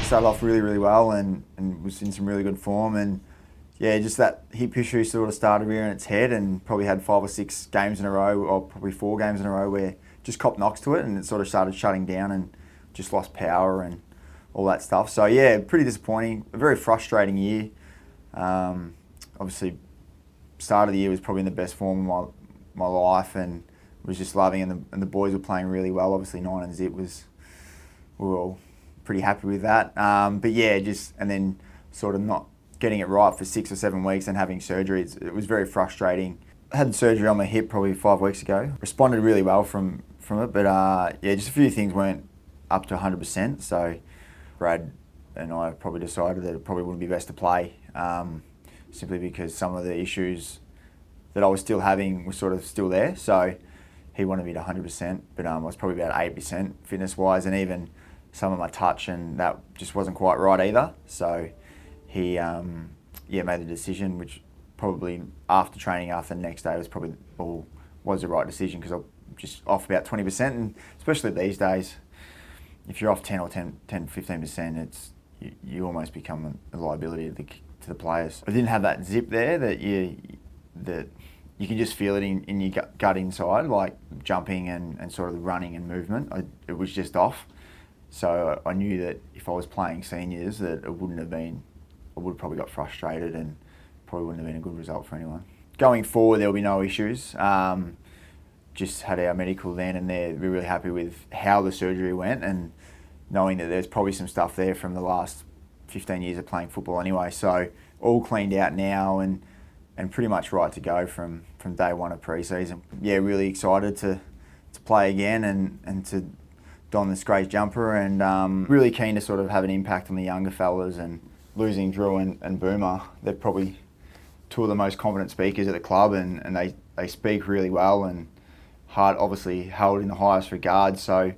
started off really, really well and was in some really good form. And yeah, just that hip issue sort of started rearing its head, and probably had 5 or 6 games in a row, or probably 4 games in a row, where just copped knocks to it, and it sort of started shutting down and just lost power and all that stuff. So yeah, pretty disappointing. A very frustrating year. Obviously, start of the year was probably in the best form of my life, and was just loving it, and the boys were playing really well. Obviously 9 and zip we were all pretty happy with that. But yeah, and then sort of not getting it right for 6 or 7 weeks and having surgery. It was very frustrating. I had surgery on my hip probably 5 weeks ago. Responded really well from it, but yeah, just a few things weren't up to 100%. So Brad and I probably decided that it probably wouldn't be best to play, simply because some of the issues that I was still having were sort of still there. So he wanted me to 100%, but I was probably about 80% fitness-wise, and even some of my touch, and that just wasn't quite right either. So he made the decision, which probably after training, after the next day, was the right decision, because I'm just off about 20%, and especially these days, if you're off 10-15%, you almost become a liability to the players. I didn't have that zip there that you can just feel it in your gut inside, like jumping and sort of the running and movement. It was just off. So I knew that if I was playing seniors, that I would have probably got frustrated, and probably wouldn't have been a good result for anyone. Going forward, there'll be no issues. Just had our medical then and there. We're really happy with how the surgery went, and knowing that there's probably some stuff there from the last 15 years of playing football anyway. So all cleaned out now, and pretty much right to go from day one of pre-season. Yeah, really excited to play again and to don this great jumper, and really keen to sort of have an impact on the younger fellas. And losing Drew and Boomer, they're probably 2 of the most confident speakers at the club, and they speak really well, and obviously held in the highest regard. So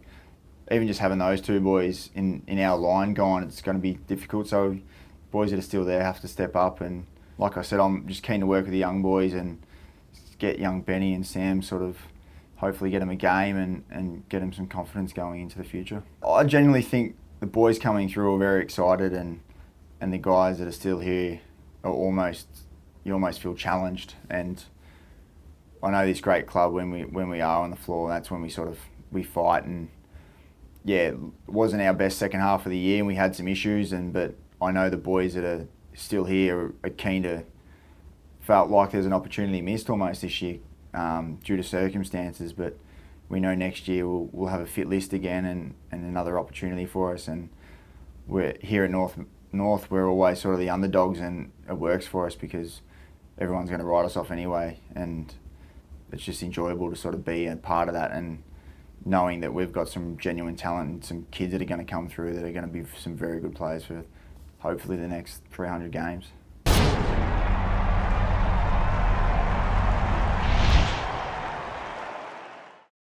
even just having those 2 boys in our line gone, it's going to be difficult. So boys that are still there have to step up, and like I said, I'm just keen to work with the young boys and get young Benny and Sam sort of hopefully get them a game and get them some confidence going into the future. I genuinely think the boys coming through are very excited, and the guys that are still here are you almost feel challenged. And I know this great club, when we are on the floor, that's when we fight. And yeah, it wasn't our best second half of the year, and we had some issues, but I know the boys that are still here are keen to, felt like there's an opportunity missed almost this year due to circumstances, but we know next year we'll have a fit list again, and another opportunity for us. And we're here at North, we're always sort of the underdogs, and it works for us because everyone's going to write us off anyway, and it's just enjoyable to sort of be a part of that, and knowing that we've got some genuine talent and some kids that are going to come through that are going to be some very good players for hopefully the next 300 games.